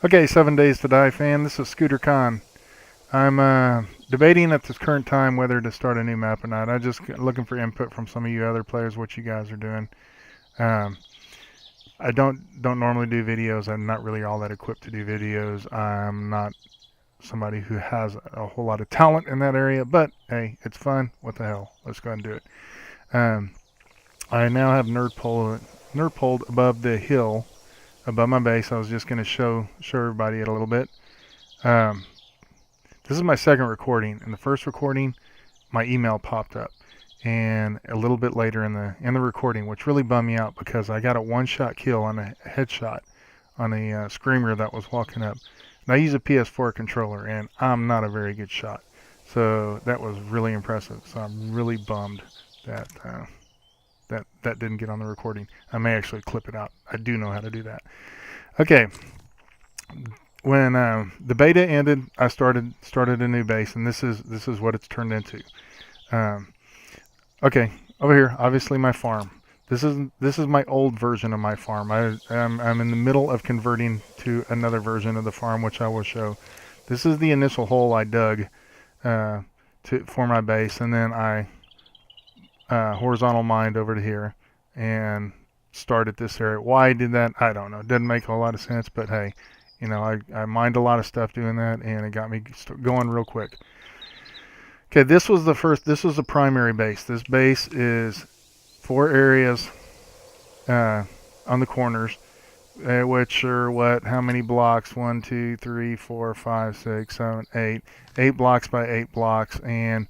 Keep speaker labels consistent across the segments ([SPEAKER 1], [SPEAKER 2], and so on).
[SPEAKER 1] Okay, 7 Days to Die fan. This is Scooterkahn. I'm debating at this current time whether to start a new map or not. I'm just looking for input from some of you other players, what you guys are doing. Um, I don't normally do videos. I'm not really all that equipped to do videos. I'm not somebody who has a whole lot of talent in that area, but hey, it's fun. What the hell? Let's go ahead and do it. Um, I now have nerd poled above the hill above my base. I was just going to show everybody it a little bit. Um, This is my second recording. In the first recording, my email popped up, and a little bit later in the recording, which really bummed me out because I got a one-shot kill on a headshot on a screamer that was walking up. And I use a PS4 controller, and I'm not a very good shot, so that was really impressive. So I'm really bummed that that didn't get on the recording. I may actually clip it out. I do know how to do that. Okay, when the beta ended, I started a new base, and this is what it's turned into. Um, okay, over here, obviously my farm. This is my old version of my farm. I'm in the middle of converting to another version of the farm, which I will show. This is the initial hole I dug uh, for my base, and then I horizontal mined over to here and started this area. Why I did that, I don't know. It doesn't make a lot of sense, but hey, you know, I mined a lot of stuff doing that, and it got me going real quick. Okay, this was the primary base. This base is 4 areas on the corners, which are how many blocks? 1, 2, 3, 4, 5, 6, 7, 8. 8 blocks by 8 blocks, and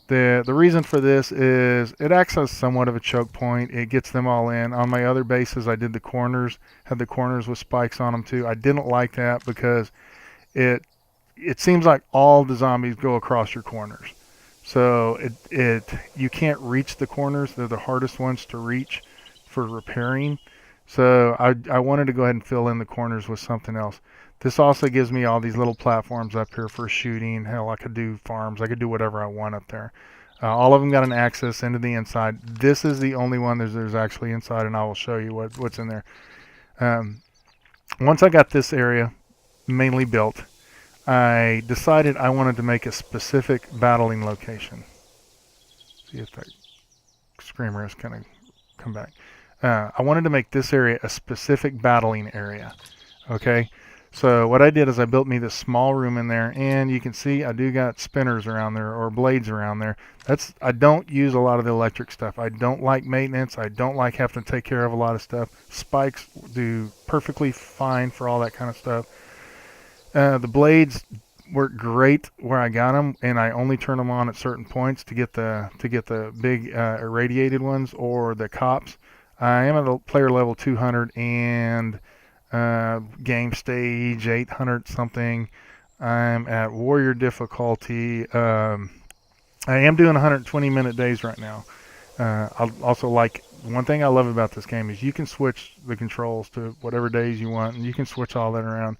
[SPEAKER 1] the reason for this is it acts as somewhat of a choke point. It gets them all in. On my other bases, I did the corners, had the corners with spikes on them too. I didn't like that because it seems like all the zombies go across your corners. So you can't reach the corners. They're the hardest ones to reach for repairing. So I wanted to go ahead and fill in the corners with something else. This also gives me all these little platforms up here for shooting. Hell, I could do farms. I could do whatever I want up there. All of them got an access into the inside. This is the only one there's actually inside, and I will show you what's in there. Once I got this area mainly built, I decided I wanted to make a specific battling location. See if that screamer has kind of come back. I wanted to make this area a specific battling area. Okay, so what I did is I built me this small room in there, and you can see I do got spinners around there or blades around there. I don't use a lot of the electric stuff. I don't like maintenance. I don't like having to take care of a lot of stuff. Spikes do perfectly fine for all that kind of stuff. The blades work great where I got them, and I only turn them on at certain points to get the big irradiated ones or the cops. I am at a player level 200 and game stage 800 something. I'm at warrior difficulty. I am doing 120-minute days right now. I also like one thing I love about this game is you can switch the controls to whatever days you want, and you can switch all that around.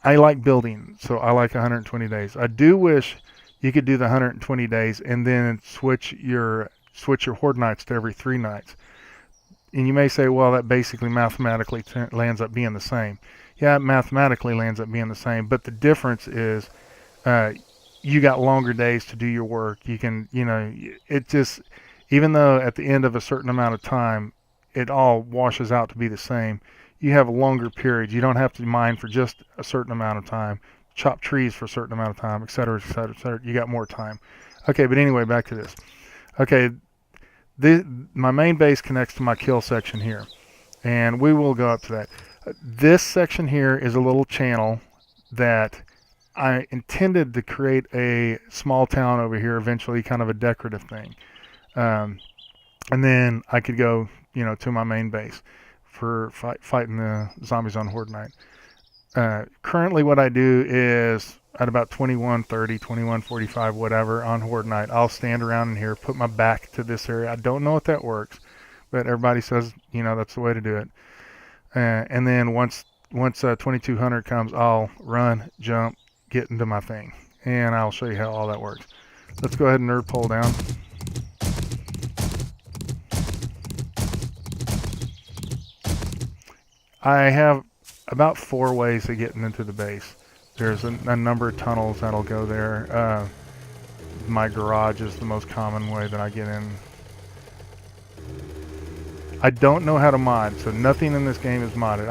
[SPEAKER 1] I like building, so I like 120 days. I do wish you could do the 120 days and then switch your horde nights to every 3 nights. And you may say, well, that basically mathematically lands up being the same. Yeah, it mathematically lands up being the same, but the difference is you got longer days to do your work. You can, it just, even though at the end of a certain amount of time, it all washes out to be the same, you have longer periods. You don't have to mine for just a certain amount of time, chop trees for a certain amount of time, et cetera, et cetera, et cetera. You got more time. Okay, but anyway, back to this. Okay, my main base connects to my kill section here, and we will go up to that. This section here is a little channel that I intended to create a small town over here, eventually kind of a decorative thing. And then I could go, to my main base for fighting the zombies on Horde Night. Currently what I do is at about 21:30, 21:45, whatever, on Horde Night, I'll stand around in here, put my back to this area. I don't know if that works, but everybody says, that's the way to do it. And then once 2200 comes, I'll run, jump, get into my thing, and I'll show you how all that works. Let's go ahead and nerd pole down. I have about 4 ways of getting into the base. There's a number of tunnels that'll go there. My garage is the most common way that I get in. I don't know how to mod, so nothing in this game is modded.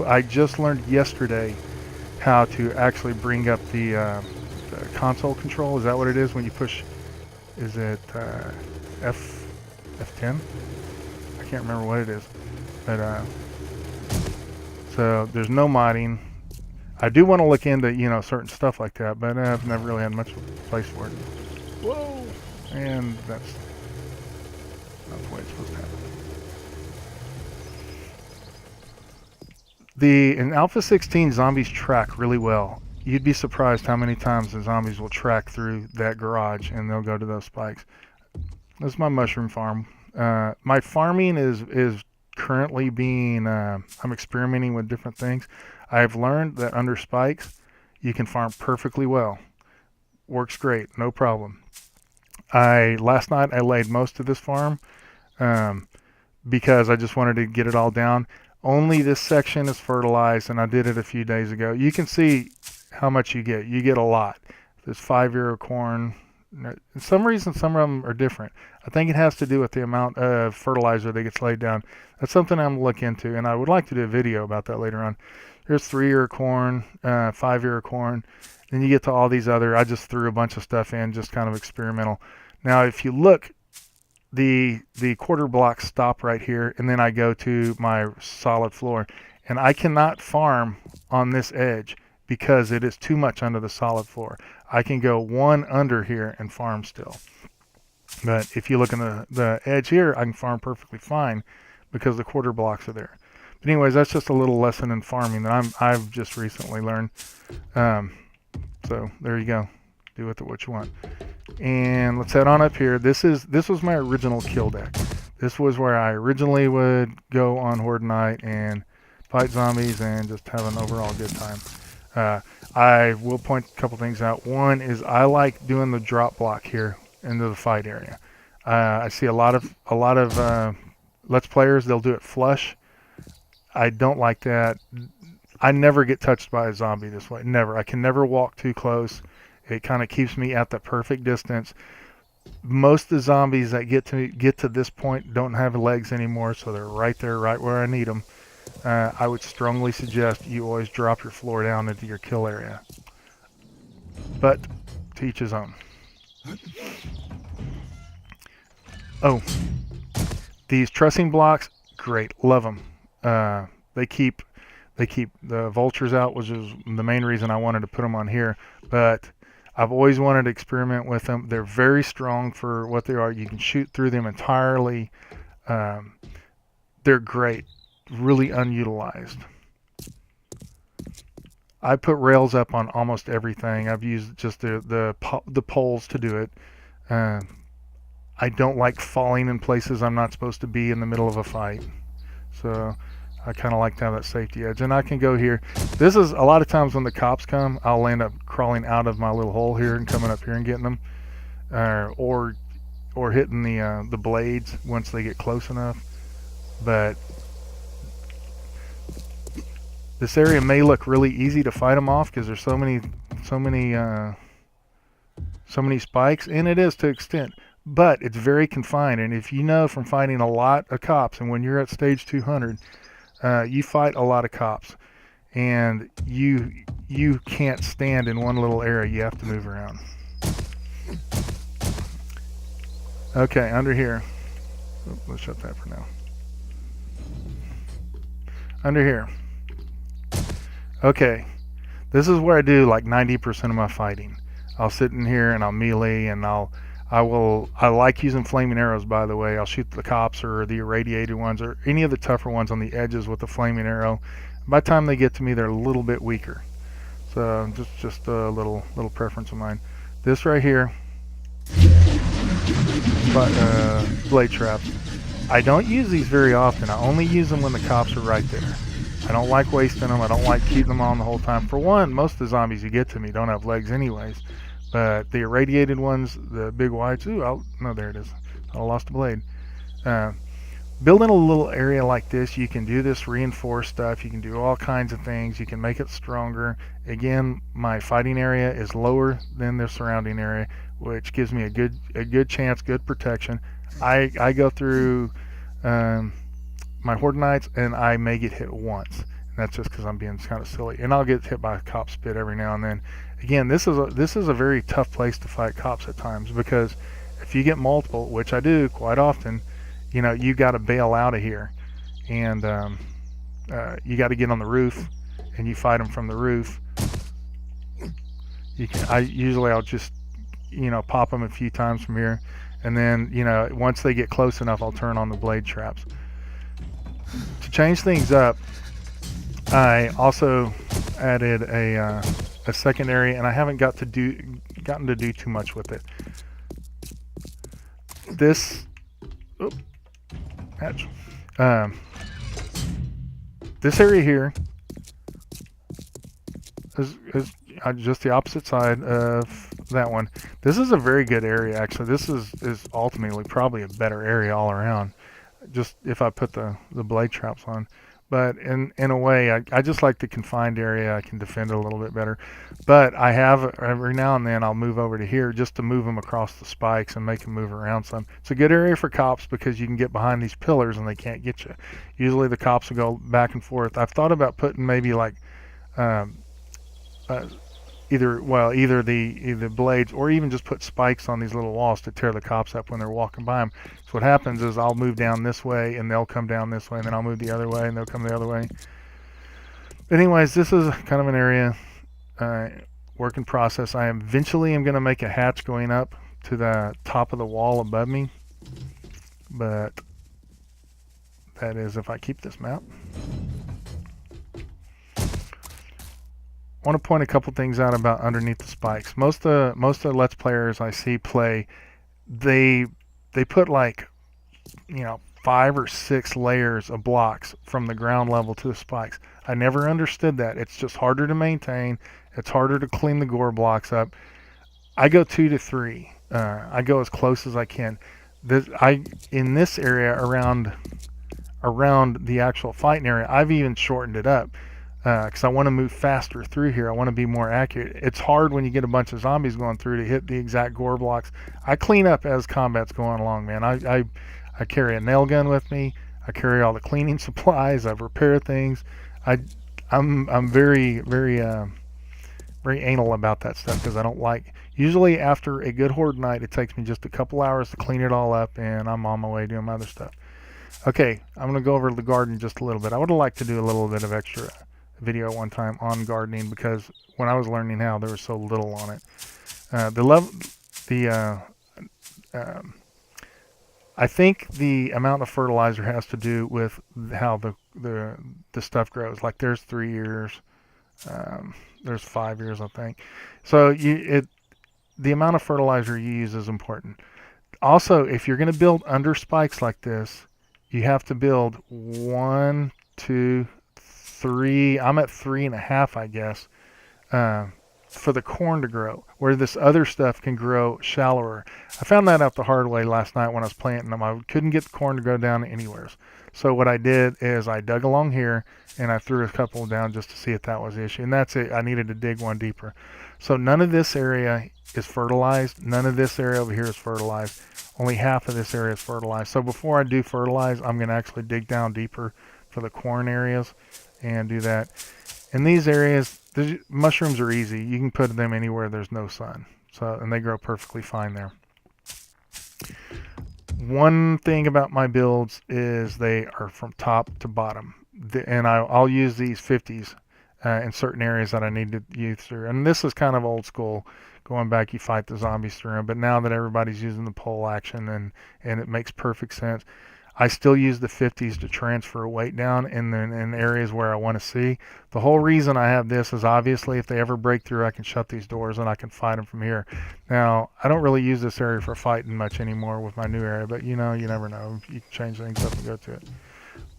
[SPEAKER 1] I just learned yesterday how to actually bring up the console control. Is that what it is when you push? Is it F10? I can't remember what it is, but so there's no modding. I do want to look into certain stuff like that, but I've never really had much place for it. Whoa! And that's not the way it's supposed to happen. In Alpha 16, zombies track really well. You'd be surprised how many times the zombies will track through that garage and they'll go to those spikes. This is my mushroom farm. My farming is currently being, I'm experimenting with different things. I've learned that under spikes, you can farm perfectly well. Works great, no problem. Last night I laid most of this farm because I just wanted to get it all down. Only this section is fertilized, and I did it a few days ago. You can see how much you get. You get a lot. There's 5-euro corn. For some reason, some of them are different. I think it has to do with the amount of fertilizer that gets laid down. That's something I'm going to look into, and I would like to do a video about that later on. There's 3-euro corn, 5-euro corn. Then you get to all these other. I just threw a bunch of stuff in, just kind of experimental. Now, if you look, the quarter blocks stop right here, and then I go to my solid floor, and I cannot farm on this edge because it is too much under the solid floor. I can go one under here and farm still, but if you look in the edge here, I can farm perfectly fine because the quarter blocks are there. But anyways, that's just a little lesson in farming that I've just recently learned. So there you go. Do with it what you want. And let's head on up here. This was my original kill deck. This was where I originally would go on Horde Night and fight zombies and just have an overall good time. I will point a couple things out. One is I like doing the drop block here into the fight area. I see a lot of Let's Players, they'll do it flush. I don't like that. I never get touched by a zombie this way. Never. I can never walk too close. It kind of keeps me at the perfect distance. Most of the zombies that get to this point don't have legs anymore, so they're right there, right where I need them. I would strongly suggest you always drop your floor down into your kill area. But to each his own. Oh, these trussing blocks, great, love them. They keep the vultures out, which is the main reason I wanted to put them on here. But I've always wanted to experiment with them. They're very strong for what they are. You can shoot through them entirely. They're great, really unutilized. I put rails up on almost everything. I've used just the poles to do it. I don't like falling in places I'm not supposed to be in the middle of a fight. So I kind of like to have that safety edge. And I can go here. This is a lot of times when the cops come, I'll end up crawling out of my little hole here and coming up here and getting them. Or hitting the blades once they get close enough. But this area may look really easy to fight them off because there's so many spikes, and it is to extent. But it's very confined, and if you know from fighting a lot of cops, and when you're at stage 200, you fight a lot of cops, and you can't stand in one little area. You have to move around. Okay, under here. Oh, let's shut that for now. Under here. Okay, this is where I do like 90% of my fighting. I'll sit in here and I'll melee, and I like using flaming arrows, by the way. I'll shoot the cops or the irradiated ones or any of the tougher ones on the edges with the flaming arrow. By the time they get to me, they're a little bit weaker. So just a little preference of mine. This right here, blade traps. I don't use these very often. I only use them when the cops are right there. I don't like wasting them. I don't like keeping them on the whole time. For one, most of the zombies you get to me don't have legs anyways. But the irradiated ones, the big whites, no, there it is. I lost a blade. building a little area like this, you can do this reinforced stuff. You can do all kinds of things. You can make it stronger. Again, my fighting area is lower than the surrounding area, which gives me a good chance, good protection. I go through my Horde Knights, and I may get hit once. And that's just because I'm being kind of silly. And I'll get hit by a cop spit every now and then. Again, this is a very tough place to fight cops at times, because if you get multiple, which I do quite often, you got to bail out of here, and you got to get on the roof, and you fight them from the roof. I'll just pop them a few times from here, and then once they get close enough, I'll turn on the blade traps. To change things up, I also added a secondary, and I haven't gotten to do too much with it. This this area here is just the opposite side of that one. This is a very good area, actually. This is ultimately probably a better area all around, just if I put the blade traps on. But in a way, I just like the confined area. I can defend it a little bit better. But I have, every now and then, I'll move over to here just to move them across the spikes and make them move around some. It's a good area for cops because you can get behind these pillars and they can't get you. Usually the cops will go back and forth. I've thought about putting maybe like either the blades, or even just put spikes on these little walls to tear the cops up when they're walking by them. So what happens is I'll move down this way and they'll come down this way, and then I'll move the other way and they'll come the other way. Anyways, this is kind of an area work in process. I eventually am going to make a hatch going up to the top of the wall above me, but that is if I keep this map. I want to point a couple things out about underneath the spikes. Most of the Let's Players I see play, they put like 5 or 6 layers of blocks from the ground level to the spikes. I never understood that. It's just harder to maintain. It's harder to clean the gore blocks up. I go 2 to 3. I go as close as I can. In this area around the actual fighting area, I've even shortened it up. Because I want to move faster through here. I want to be more accurate. It's hard when you get a bunch of zombies going through to hit the exact gore blocks. I clean up as combat's going along, man. I carry a nail gun with me. I carry all the cleaning supplies. I repair things. I'm very anal about that stuff, because I don't like. Usually after a good Horde night, it takes me just a couple hours to clean it all up, and I'm on my way doing my other stuff. Okay, I'm gonna go over the garden just a little bit. I would have liked to do a little bit of extra video one time on gardening, because when I was learning how, there was so little on it. I think the amount of fertilizer has to do with how the stuff grows. Like there's 3 years, there's 5 years, I think. So the amount of fertilizer you use is important. Also, if you're going to build under spikes like this, you have to build 1, 2, 3. I'm at 3.5, I guess, for the corn to grow, where this other stuff can grow shallower. I found that out the hard way last night when I was planting them. I couldn't get the corn to go down anywhere. So what I did is I dug along here and I threw a couple down just to see if that was the issue. And that's it. I needed to dig one deeper. So none of this area is fertilized. None of this area over here is fertilized. Only half of this area is fertilized. So before I do fertilize, I'm going to actually dig down deeper for the corn areas and do that. In these areas, the mushrooms are easy. You can put them anywhere there's no sun. And they grow perfectly fine there. One thing about my builds is they are from top to bottom. And I'll use these 50s in certain areas that I need to use through. And this is kind of old school. Going back, you fight the zombies through them. But now that everybody's using the pole action and it makes perfect sense, I still use the 50s to transfer weight down in areas where I want to see. The whole reason I have this is obviously if they ever break through, I can shut these doors and I can fight them from here. Now, I don't really use this area for fighting much anymore with my new area, but you never know. You can change things up and go to it.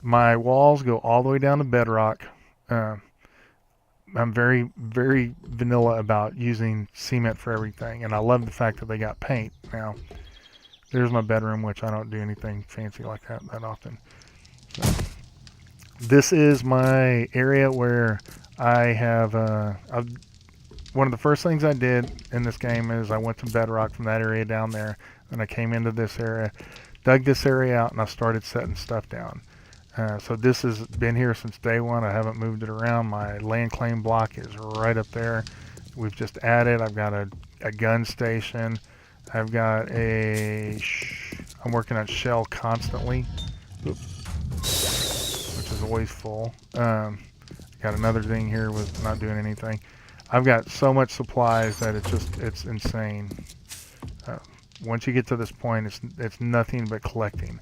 [SPEAKER 1] My walls go all the way down to bedrock. I'm very, very vanilla about using cement for everything, and I love the fact that they got paint now. there's my bedroom, which I don't do anything fancy like that often. So, this is my area where I have, one of the first things I did in this game is I went to bedrock from that area down there, and I came into this area, dug this area out, and I started setting stuff down. So this has been here since day one. I haven't moved it around. My land claim block is right up there. We've just added, I've got a gun station. I've got I'm working on shell constantly, which is always full. Got another thing here with not doing anything. I've got so much supplies that it's insane. Once you get to this point, it's nothing but collecting.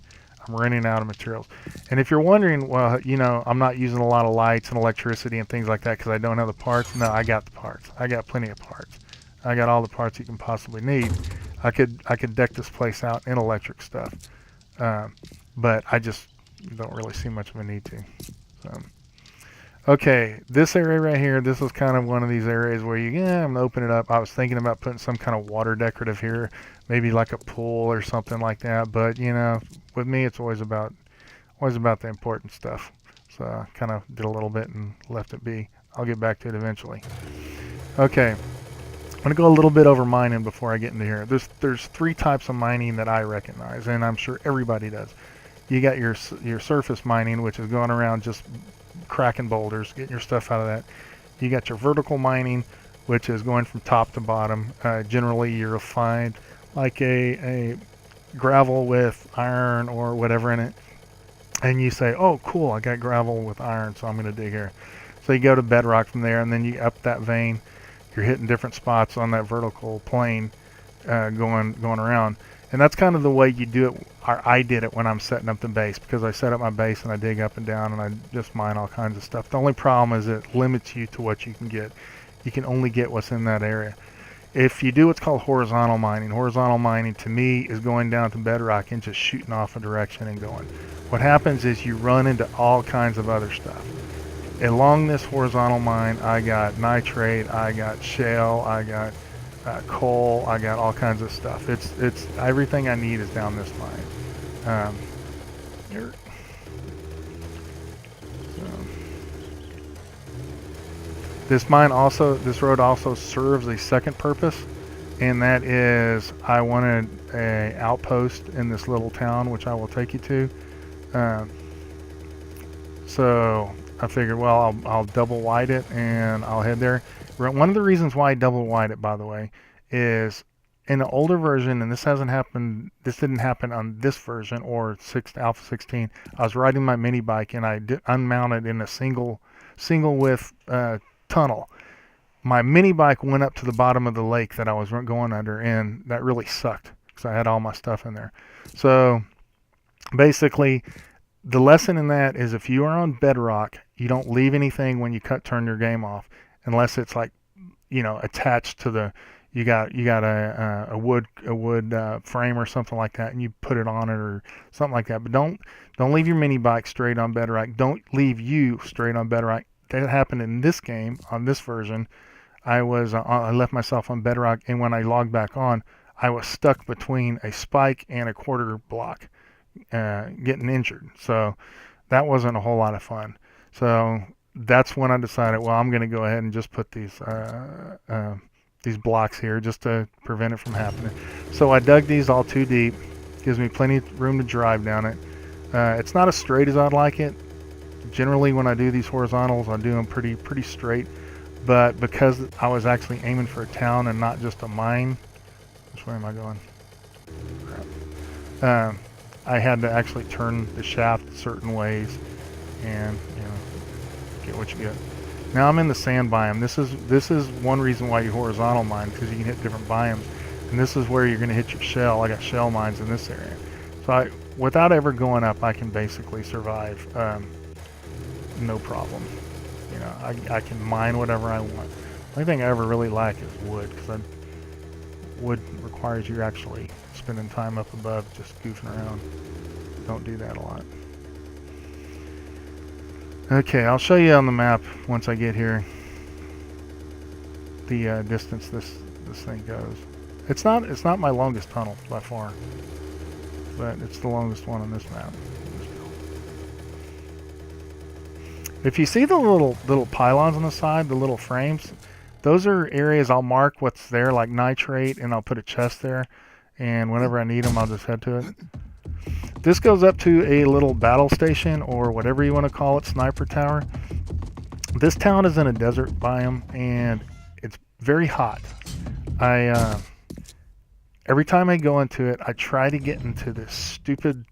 [SPEAKER 1] I'm running out of materials. And if you're wondering, well, you know, I'm not using a lot of lights and electricity and things like that because I don't have the parts. No, I got the parts. I got plenty of parts. I got all the parts you can possibly need. I could deck this place out in electric stuff, but I just don't really see much of a need to. So, okay, this area right here, this is kind of one of these areas where I'm gonna open it up. I was thinking about putting some kind of water decorative here, maybe like a pool or something like that. But you know, with me, it's always about the important stuff. So I kind of did a little bit and left it be. I'll get back to it eventually. Okay, I'm gonna go a little bit over mining before I get into here. There's three types of mining that I recognize, and I'm sure everybody does. You got your surface mining, which is going around just cracking boulders, getting your stuff out of that. You got your vertical mining, which is going from top to bottom. Generally, you'll find like a gravel with iron or whatever in it, and you say, oh cool, I got gravel with iron, so I'm going to dig here. So you go to bedrock from there, and then you up that vein. You're hitting different spots on that vertical plane, going around. And that's kind of the way you do it, or I did it when I'm setting up the base, because I set up my base and I dig up and down and I just mine all kinds of stuff. The only problem is it limits you to what you can get. You can only get what's in that area. If you do what's called horizontal mining to me is going down to bedrock and just shooting off a direction and going. What happens is you run into all kinds of other stuff. Along this horizontal mine, I got nitrate, I got shale, I got coal, I got all kinds of stuff. It's everything I need is down this mine. Here. This road also serves a second purpose, and that is I wanted a outpost in this little town, which I will take you to. So I figured, well, I'll double wide it and I'll head there. One of the reasons why I double wide it, by the way, is in the older version, and this didn't happen on this version or Alpha 16. I was riding my mini bike and I unmounted in a single width tunnel. My mini bike went up to the bottom of the lake that I was going under, and that really sucked because I had all my stuff in there. So basically, the lesson in that is if you are on bedrock, you don't leave anything when you turn your game off, unless it's like, you know, attached to the, you got a wood frame or something like that, and you put it on it or something like that. But don't leave your mini bike straight on bedrock. Don't leave you straight on bedrock. That happened in this game on this version. I left myself on bedrock, and when I logged back on, I was stuck between a spike and a quarter block, getting injured. So that wasn't a whole lot of fun. So that's when I decided, well, I'm going to go ahead and just put these blocks here just to prevent it from happening. So I dug these all too deep. Gives me plenty of room to drive down it. It's not as straight as I'd like it. Generally, when I do these horizontals, I do them pretty straight. But because I was actually aiming for a town and not just a mine, which way am I going? Crap. I had to actually turn the shaft certain ways, and you know, get what you get. Now I'm in the sand biome. This is one reason why you horizontal mine, because you can hit different biomes, and this is where you're going to hit your shell. I got shell mines in this area, so without ever going up, I can basically survive. No problem. You know, I can mine whatever I want. The only thing I ever really lack is wood, because wood requires you actually spending time up above just goofing around. Don't do that a lot. Okay, I'll show you on the map once I get here the distance this thing goes. It's not my longest tunnel by far. but it's the longest one on this map. If you see the little pylons on the side, the little frames, those are areas I'll mark what's there, like nitrate, and I'll put a chest there, and whenever I need them, I'll just head to it. This goes up to a little battle station, or whatever you want to call it, sniper tower. This town is in a desert biome, and it's very hot. Every time I go into it, I try to get into this stupid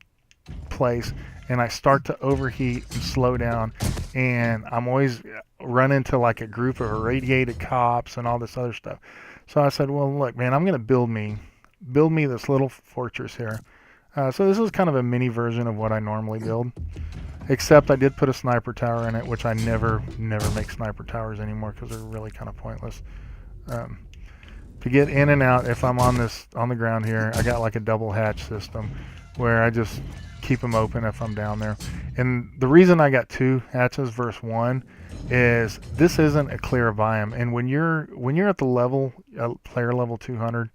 [SPEAKER 1] place, and I start to overheat and slow down, and I'm always run into like a group of irradiated cops and all this other stuff. So I said, well, look, man, I'm going to build me this little fortress here. So this is kind of a mini version of what I normally build, except I did put a sniper tower in it, which I never make sniper towers anymore because they're really kind of pointless. To get in and out, if I'm on the ground here, I got like a double hatch system where I just keep them open if I'm down there. And the reason I got 2 hatches versus 1 is this isn't a clear biome, and when you're at the level player level 200,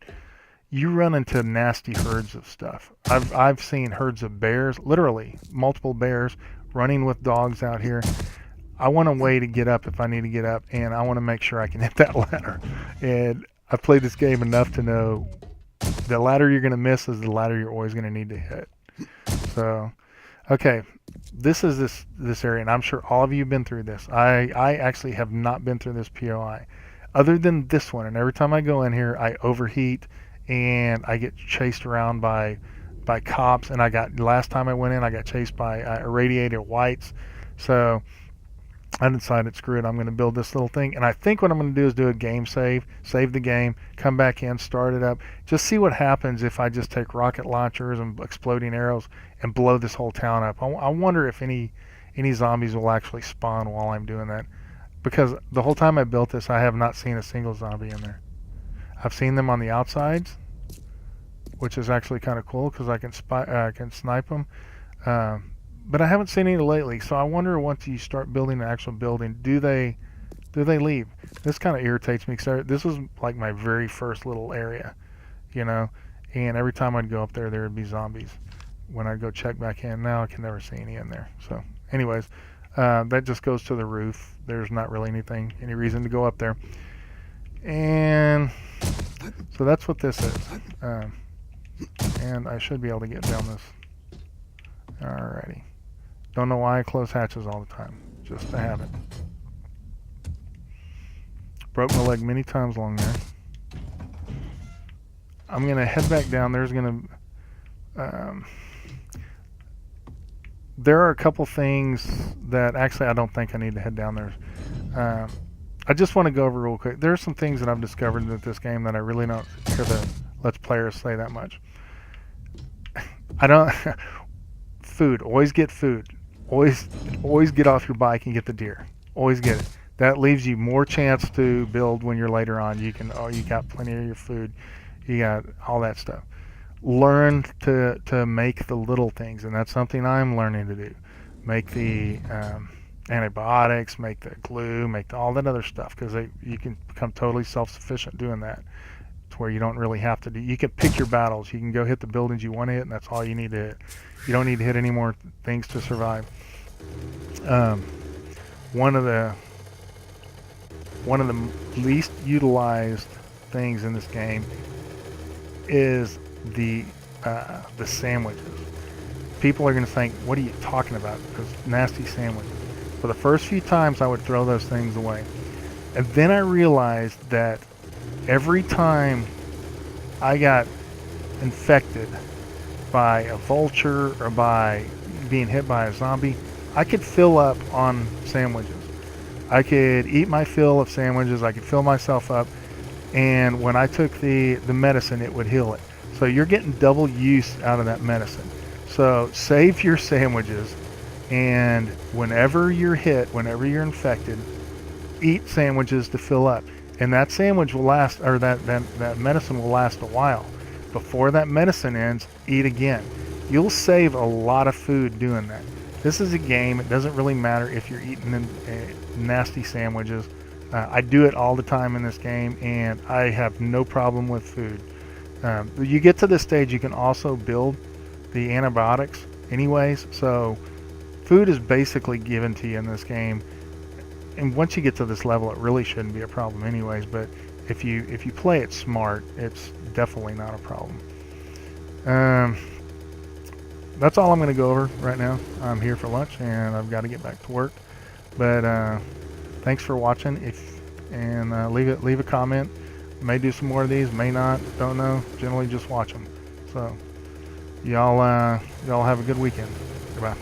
[SPEAKER 1] you run into nasty herds of stuff. I've seen herds of bears, literally multiple bears running with dogs out here. I want a way to get up if I need to get up, and I want to make sure I can hit that ladder. And I've played this game enough to know the ladder you're going to miss is the ladder you're always going to need to hit. So, okay, this is this area, and I'm sure all of you have been through this. I actually have not been through this POI, other than this one. And every time I go in here, I overheat, and I get chased around by cops. And last time I went in, I got chased by irradiated whites. So I decided, screw it, I'm going to build this little thing. And I think what I'm going to do is do a game save the game, come back in, start it up, just see what happens if I just take rocket launchers and exploding arrows and blow this whole town up. I wonder if any zombies will actually spawn while I'm doing that, because the whole time I built this, I have not seen a single zombie in there. I've seen them on the outsides, which is actually kind of cool because I can snipe them. But I haven't seen any lately, so I wonder once you start building the actual building, do they leave? This kind of irritates me because this was like my very first little area, you know, and every time I'd go up there, there would be zombies. When I go check back in, now I can never see any in there. So anyways, that just goes to the roof. There's not really any reason to go up there. And so that's what this is. And I should be able to get down this. Alrighty. Don't know why I close hatches all the time. Just a habit. Broke my leg many times along there. I'm going to head back down. There are a couple things that actually I don't think I need to head down there. I just want to go over real quick. There are some things that I've discovered with this game that I really don't hear the Let's Players say that much. Food. Always get food. Always get off your bike and get the deer. Always get it. That leaves you more chance to build when you're later on. You got plenty of your food. You got all that stuff. Learn to make the little things, and that's something I'm learning to do. Make the antibiotics, make the glue, make all that other stuff, because you can become totally self-sufficient doing that, to where you don't really have to do. You can pick your battles. You can go hit the buildings you want to hit, and that's all you need to hit. You don't need to hit any more things to survive. One of the least utilized things in this game is the sandwiches. People are going to think, what are you talking about? Those nasty sandwiches. For the first few times, I would throw those things away. And then I realized that every time I got infected by a vulture or by being hit by a zombie, I could fill up on sandwiches. I could eat my fill of sandwiches. I could fill myself up. And when I took the medicine, it would heal it. So you're getting double use out of that medicine. So save your sandwiches, and whenever you're hit, whenever you're infected, eat sandwiches to fill up. And that sandwich will last, or that medicine will last a while. Before that medicine ends, eat again. You'll save a lot of food doing that. This is a game. It doesn't really matter if you're eating nasty sandwiches. I do it all the time in this game, and I have no problem with food. You get to this stage, you can also build the antibiotics anyways, so food is basically given to you in this game. And once you get to this level, it really shouldn't be a problem anyways, but if you play it smart, it's definitely not a problem. That's all I'm going to go over right now. I'm here for lunch and I've got to get back to work. But thanks for watching. Leave a comment. May do some more of these, may not, don't know. Generally just watch them. So y'all have a good weekend. Goodbye.